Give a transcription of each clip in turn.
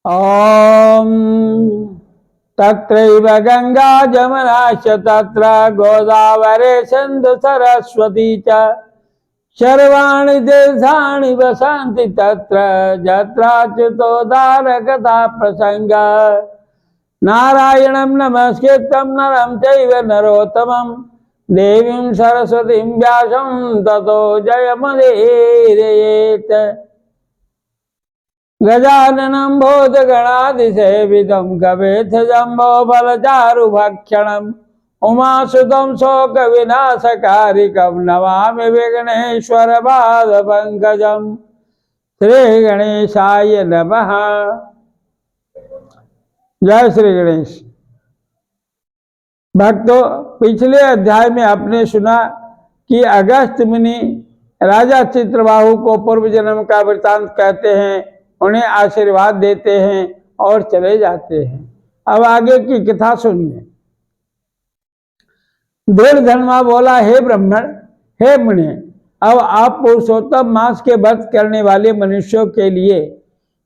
ओम तत्रैव गंगा जमुना च तत्र गोदावरी सिंधु सरस्वती च सर्वाणि तीर्थानि वसन्ति तत्र जत्राच्युतोद्धारकथा प्रसंग नारायणं नमस्कृतं नरं चैव नरोत्तमं देवीं सरस्वतीं व्यासं ततो जयमुदीरयेत्। गजाननं भूतगणाधिसेवितं कपित्थजम्बोफलचारुभक्षणम् उमासुतं शोकविनाशकारिकं नमामि विघ्नेश्वरपादपङ्कजं। श्रीगणेशाय नमः। जय श्री गणेश। भक्तों, पिछले अध्याय में आपने सुना कि अगस्त्य मुनि राजा चित्रबाहु को पूर्व जन्म का वृतांत कहते हैं, उन्हें आशीर्वाद देते हैं और चले जाते हैं। अब आगे की कथा सुनिए। दुर्धर्मा बोला, हे ब्राह्मण, हे मुनि, अब आप पुरुषोत्तम मास के व्रत करने वाले मनुष्यों के लिए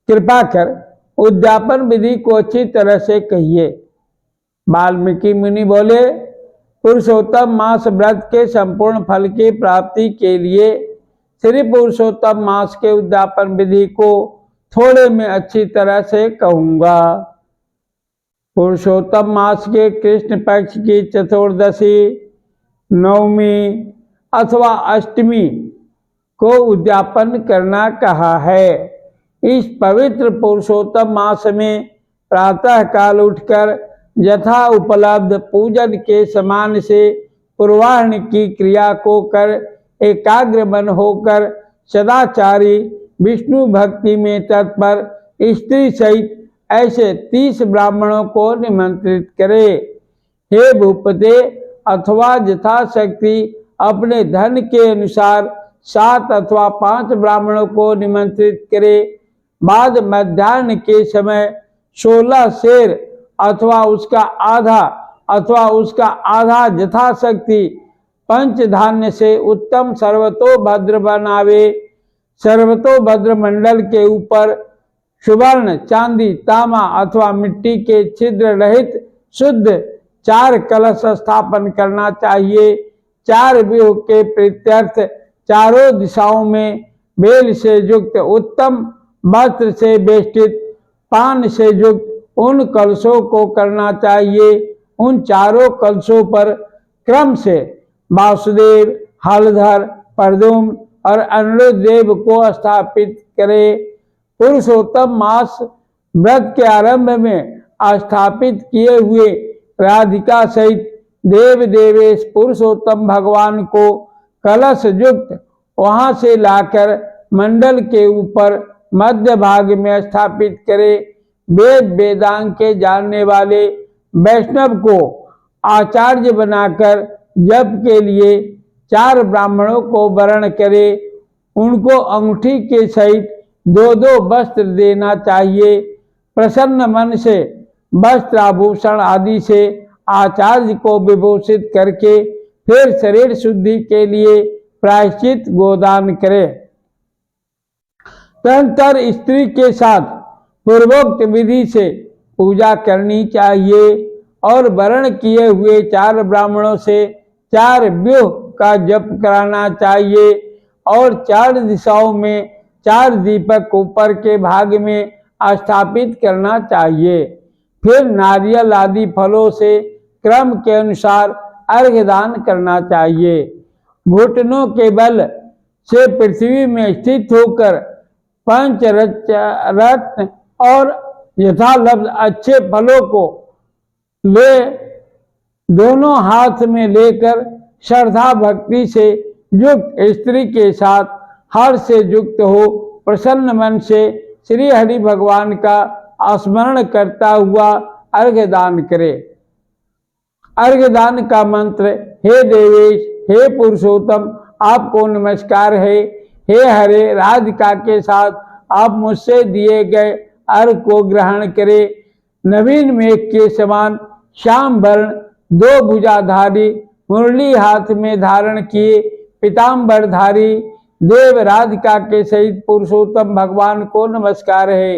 कृपा कर उद्यापन विधि को अच्छी तरह से कहिए। वाल्मीकि मुनि बोले, पुरुषोत्तम मास व्रत के संपूर्ण फल की प्राप्ति के लिए श्री पुरुषोत्तम मास के उद्यापन विधि को थोड़े में अच्छी तरह से कहूंगा। पुरुषोत्तम मास के कृष्ण पक्ष की चतुर्दशी, नवमी अथवा अष्टमी को उद्यापन करना कहा है। इस पवित्र पुरुषोत्तम मास में प्रातः काल उठकर यथा उपलब्ध पूजन के समान से पूर्वाह्न की क्रिया को कर एकाग्र मन होकर सदाचारी विष्णु भक्ति में तत्पर स्त्री सहित ऐसे 30 ब्राह्मणों को निमंत्रित करे। हे भूपते, अथवा यथाशक्ति अपने धन के अनुसार 7 अथवा 5 ब्राह्मणों को निमंत्रित करे। बाद मध्याह्न के समय 16 शेर अथवा उसका आधा यथाशक्ति पंचधान्य से उत्तम सर्वतोभद्र बनावे। सर्वतोभद्र मंडल के ऊपर सुवर्ण, चांदी, तामा अथवा मिट्टी के छिद्र रहित शुद्ध 4 कलश स्थापन करना चाहिए। 4 व्यूह के प्रीत्यर्थ चारों दिशाओं में बेल से युक्त उत्तम वस्त्र से बेष्टित पान से युक्त उन कलशों को करना चाहिए। उन चारों कलशों पर क्रम से वासुदेव, हलधर, प्रद्युम्न और अनिरुद्ध देव को स्थापित करे। पुरुषोत्तम मास व्रत के आरंभ में स्थापित किए हुए राधिका सहित देव देवेश पुरुषोत्तम भगवान को कलश युक्त वहां से लाकर मंडल के ऊपर मध्य भाग में स्थापित करे। वेद वेदांग के जानने वाले वैष्णव को आचार्य बनाकर जप के लिए 4 ब्राह्मणों को वरण करे। उनको अंगूठी के सहित 2-2 वस्त्र देना चाहिए। प्रसन्न मन से वस्त्र आभूषण आदि से आचार्य को विभूषित करके फिर शरीर शुद्धि के लिए प्रायश्चित गोदान करे। तदनंतर स्त्री के साथ पूर्वोक्त विधि से पूजा करनी चाहिए और वर्ण किए हुए 4 ब्राह्मणों से 4 व्यूह का जप कराना चाहिए और 4 दिशाओं में 4 दीपक ऊपर के भाग में स्थापित करना चाहिए। फिर नारियल आदि फलों से क्रम के अनुसार अर्घ्य दान करना चाहिए। घुटनों के बल से पृथ्वी में स्थित होकर पंचरत्न और यथालब्ध अच्छे फलों को ले दोनों हाथ में लेकर श्रद्धा भक्ति से युक्त स्त्री के साथ हर्ष से युक्त हो प्रसन्न मन से श्री हरि भगवान का स्मरण करता हुआ अर्घ्य दान करे। अर्घ्य दान का मंत्र, हे देवेश, हे पुरुषोत्तम, आपको नमस्कार है। हे हरे, राधिका के साथ आप मुझसे दिए गए अर्घ को ग्रहण करे। नवीन मेघ के समान श्याम वर्ण 2 भुजाधारी मुरली हाथ में धारण किए पीताम्बरधारी देव राधिका के सहित पुरुषोत्तम भगवान को नमस्कार है।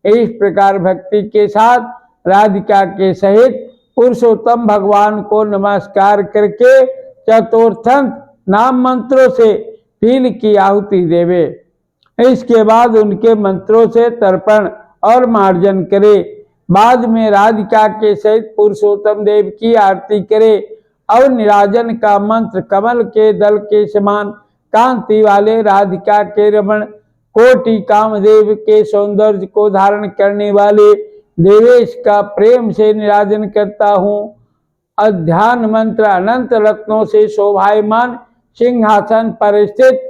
इस प्रकार भक्ति के साथ राधिका के सहित पुरुषोत्तम भगवान को नमस्कार करके चतुर्थंत नाम मंत्रों से तिल की आहुति देवे। इसके बाद उनके मंत्रों से तर्पण और मार्जन करे। बाद में राधिका के सहित पुरुषोत्तम देव की आरती करे और निराजन का मंत्र कमल के दल के समान कांति वाले राधिका के रमण कोटि कामदेव के सौंदर्य को धारण करने वाले देवेश का प्रेम से निराजन करता हूँ। अध्यान मंत्र अनंत रत्नों से शोभायमान सिंहासन पर स्थित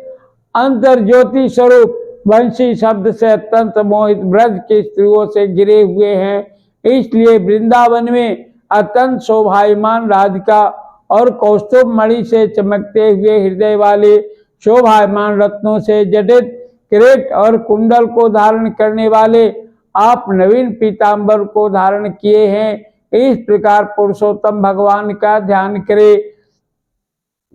अंतर्ज्योति स्वरूप वंशी शब्द से अत्यंत मोहित ब्रज के स्त्रियों से घिरे हुए हैं। इसलिए वृंदावन में अत्यंत शोभायमान राधिका और कौस्तुभ मणि से चमकते हुए हृदय वाले शोभायमान रत्नों से जटित किरीट और कुंडल को धारण करने वाले आप नवीन पीतांबर को धारण किए हैं। इस प्रकार पुरुषोत्तम भगवान का ध्यान करें।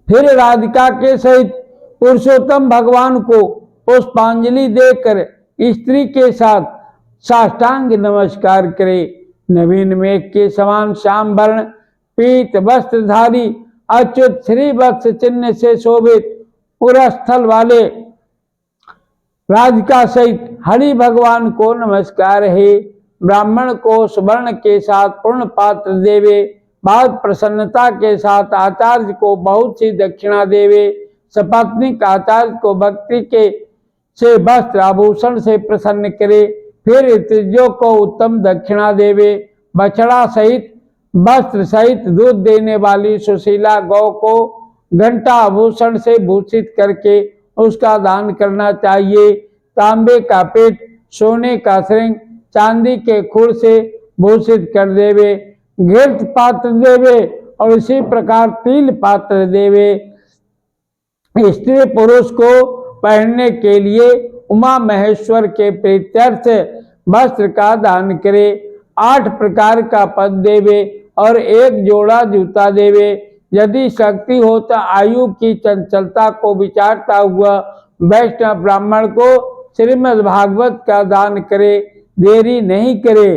फिर राधिका के सहित पुरुषोत्तम भगवान को पुष्पांजलि देकर स्त्री के साथ साष्टांग नमस्कार करे। नवीन मेघ के समान श्याम वर्ण पीत वस्त्रधारी अच्युत श्री वत्स चिन्ह से शोभित पुरस्थल वाले राधिका सहित हरि भगवान को नमस्कार है। ब्राह्मण को सुवर्ण के साथ पूर्ण पात्र देवे। बाद प्रसन्नता के साथ आचार्य को बहुत सी दक्षिणा देवे। सपत्नीक आचार्य को भक्ति के से वस्त्र आभूषण से प्रसन्न करे। फिर त्रिजों को उत्तम दक्षिणा देवे। बछड़ा सहित वस्त्र सहित दूध देने वाली सुशीला गौ को घंटा आभूषण से भूषित करके उसका दान करना चाहिए। तांबे का पेट, सोने का श्रृंग, चांदी के खुर से भूषित कर देवे। घृत पात्र देवे और इसी प्रकार तिल पात्र देवे। स्त्री पुरुष को पहनने के लिए उमा महेश्वर के प्रीत्यर्थ वस्त्र का दान करे। 8 प्रकार का पद देवे और 1 जोड़ा जूता देवे। यदि शक्ति हो तो आयु की चंचलता को विचारता हुआ वैष्णव ब्राह्मण को श्रीमद् भागवत का दान करे। देरी नहीं करे।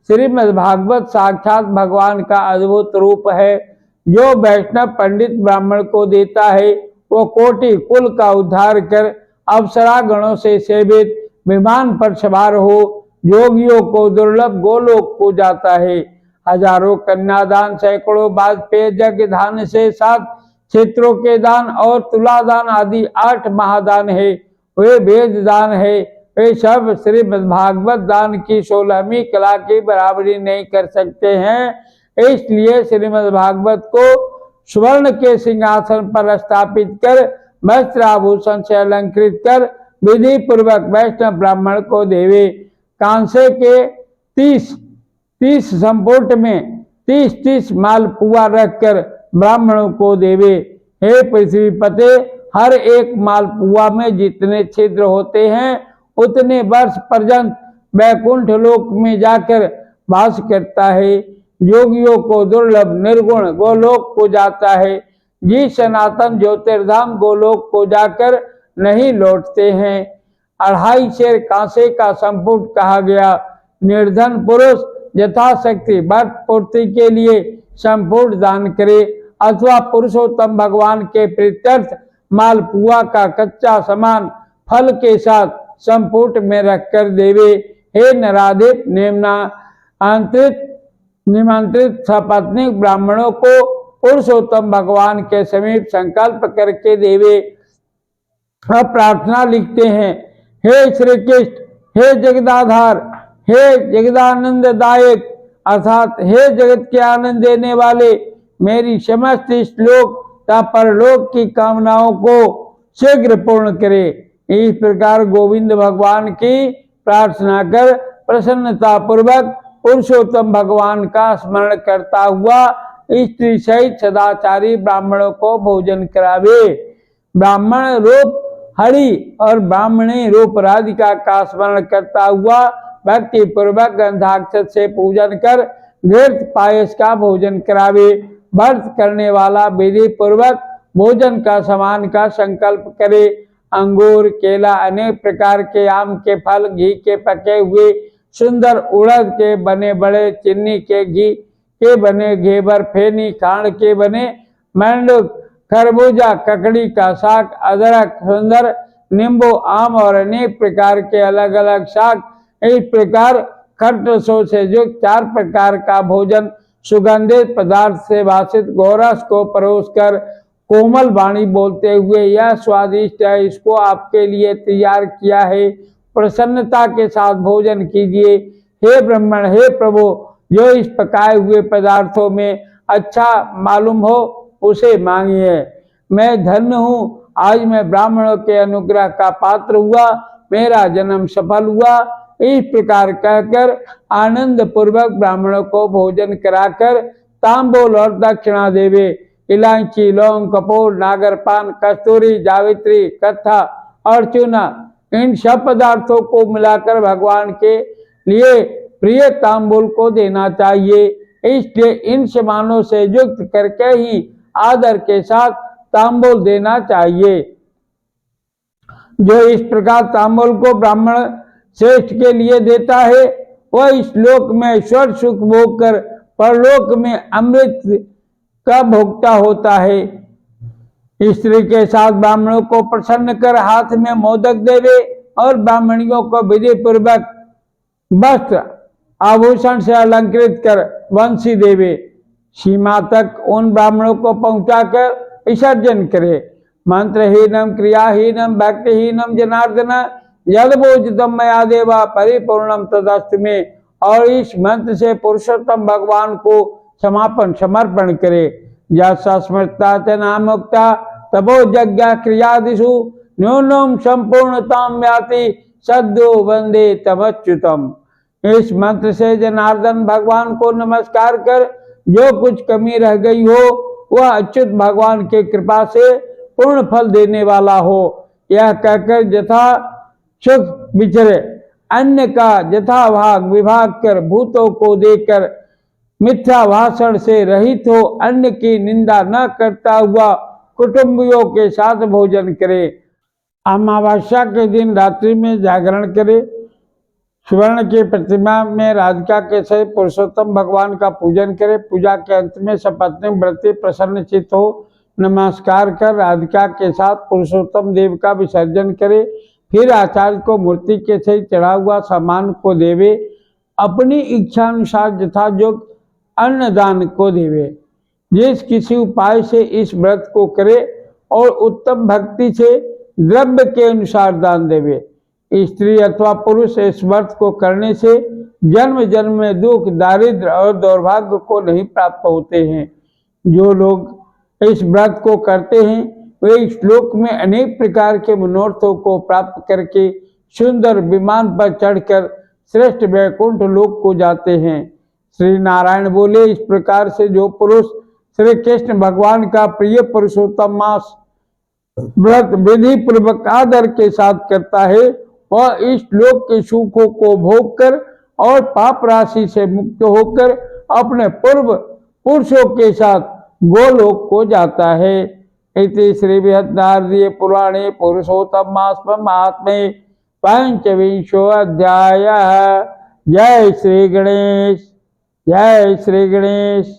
श्रीमद् भागवत साक्षात भगवान का अद्भुत रूप है। जो वैष्णव पंडित ब्राह्मण को देता है वो कोटि कुल का उद्धार कर अप्सरा गणों से सेवित विमान पर सवार हो योगियों को दुर्लभ गोलोक को जाता है। हजारों कन्यादान, सैकड़ों वाजपेय यज्ञ दान से 7 क्षेत्रों के दान और तुला दान आदि 8 महादान है। वे वेद दान है। वे सब श्रीमद् भागवत दान की 16वीं कला की बराबरी नहीं कर सकते हैं। इसलिए श्रीमद् भागवत को स्वर्ण के सिंहासन पर स्थापित कर वस्त्र आभूषण से अलंकृत कर विधि पूर्वक वैष्णव ब्राह्मण को देवे। कांसे के 30 संपुट में 30 मालपुआ रखकर ब्राह्मणों को देवे। हे पृथ्वीपते, हर एक मालपुआ में जितने छिद्र होते हैं उतने वर्ष पर्यंत वैकुंठ लोक में जाकर वास करता है। योगियों को दुर्लभ निर्गुण गोलोक को जाता है। जी सनातन ज्योतिर्धाम गोलोक को जाकर नहीं लौटते हैं। 2.5 शेर कांसे का संपुट कहा गया। निर्धन पुरुष यथाशक्ति व्रत पूर्ति के लिए संपुट दान करे अथवा पुरुषोत्तम भगवान के प्रीत्यर्थ मालपुआ का कच्चा सामान फल के साथ संपुट में रखकर देवे। हे नराधिप निमंत्रित सपत्नीक ब्राह्मणों को पुरुषोत्तम भगवान के समीप संकल्प करके देवे। अब प्रार्थना लिखते हैं। हे श्री कृष्ण, हे जगदाधार, हे जगदानंददायक अर्थात हे जगत के आनंद देने वाले, मेरी समस्त श्लोक तथा परलोक की कामनाओं को शीघ्र पूर्ण करे। इस प्रकार गोविंद भगवान की प्रार्थना कर प्रसन्नता पूर्वक पुरुषोत्तम भगवान का स्मरण करता हुआ स्त्री सहित सदाचारी ब्राह्मणों को भोजन करावे। ब्राह्मण रूप हरि और ब्राह्मणी रूप राधिका का स्मरण करता हुआ भक्ति पूर्वक गंधाक्षत से पूजन कर घृत पायस का भोजन करावे। व्रत करने वाला विधि पूर्वक भोजन का सामान का संकल्प करे। अंगूर, केला, अनेक प्रकार के आम के फल, घी के पके हुए सुंदर उड़द के बने बड़े, चीनी के घी के बने घेवर, फेनी खांड के बने मेंढक, खरबूजा, ककड़ी का साग, अदरक, सुंदर, नींबू, आम और अनेक प्रकार के अलग अलग साग, इस प्रकार खरटसों से युक्त 4 प्रकार का भोजन सुगंधित पदार्थ से वासित गोरस को परोसकर कोमल वाणी बोलते हुए, यह स्वादिष्ट है, इसको आपके लिए तैयार किया है, प्रसन्नता के साथ भोजन कीजिए। हे ब्राह्मण, हे प्रभु, जो इस पकाए हुए पदार्थों में अच्छा मालूम हो उसे मांगिए। मैं धन्य हूँ, आज मैं ब्राह्मणों के अनुग्रह का पात्र हुआ, मेरा जन्म सफल हुआ। इस प्रकार कहकर आनंद पूर्वक ब्राह्मणों को भोजन कराकर तांबूल और दक्षिणा देवे। इलायची, लौंग, कपूर, नागरपान, कस्तूरी, जावित्री, कत्था और चूना, इन सब पदार्थों को मिलाकर भगवान के लिए प्रिय तांबूल को देना चाहिए। इसलिए इन सामानों से युक्त करके ही आदर के साथ तांबूल देना चाहिए। जो इस प्रकार तांबूल को ब्राह्मण श्रेष्ठ के लिए देता है, वह इस लोक में स्वर्ग सुख भोग कर परलोक में अमृत का भोक्ता होता है। स्त्री के साथ ब्राह्मणों को प्रसन्न कर हाथ में मोदक देवे और ब्राह्मणियों को विधि पूर्वक वस्त्र आभूषण से अलंकृत कर वंशी देवे। सीमा तक उन ब्राह्मणों को पहुंचाकर विसर्जन करे। मंत्रहीनम, क्रियाहीनम, भक्तिहीनम जनार्दन यदबोधितम मया देवा परिपूर्णम तदस्तु में। और इस मंत्र से पुरुषोत्तम भगवान को समर्पण करे। यस्या स्मृता च नामुक्ता तपो यज्ञ क्रियादिषु न्यूनम संपूर्णताम याति सद्यो वंदे तमच्युतम। इस मंत्र से जनार्दन भगवान को नमस्कार कर जो कुछ कमी रह गई हो वह अच्युत भगवान के कृपा से पूर्ण फल देने वाला हो। यह कहकर यथा सुख विचरे, अन्य का यथाभाग विभाग कर, भूतों को देकर मिथ्या भाषण से रहित हो, अन्य की निंदा न करता हुआ कुटुंबियों के साथ भोजन करे। अमावस्या के दिन रात्रि में जागरण करे। स्वर्ण की प्रतिमा में राधिका के सहित पुरुषोत्तम भगवान का पूजन करे। पूजा के अंत में सपत्नी व्रती प्रसन्न चित्त हो नमस्कार कर राधिका के साथ पुरुषोत्तम देव का विसर्जन करे। फिर आचार्य को मूर्ति के सहित चढ़ा हुआ सामान को देवे। अपनी इच्छा अनुसार यथायोग्य अन्नदान को देवे। जिस किसी उपाय से इस व्रत को करे और उत्तम भक्ति से द्रव्य के अनुसार दान देवे। स्त्री अथवा पुरुष इस व्रत को करने से जन्म जन्म में दुख, दारिद्र्य और दुर्भाग्य को नहीं प्राप्त होते हैं। जो लोग इस व्रत को करते हैं वे इस श्लोक में अनेक प्रकार के मनोरथों को प्राप्त करके सुंदर विमान पर चढ़कर श्रेष्ठ वैकुंठ लोक को जाते हैं। श्री नारायण बोले, इस प्रकार से जो पुरुष श्री कृष्ण भगवान का प्रिय पुरुषोत्तम मास व्रत विधि पूर्वक आदर के साथ करता है वह इस लोक के सुखों को भोग कर और पाप राशि से मुक्त होकर अपने पूर्व पुरुषों के साथ गोलोक को जाता है। इति श्री बृहदारण्यके पुराणे पुरुषोत्तम मास महात्म्ये पंचविंशो अध्याय। जय श्री गणेश, जय श्री गणेश।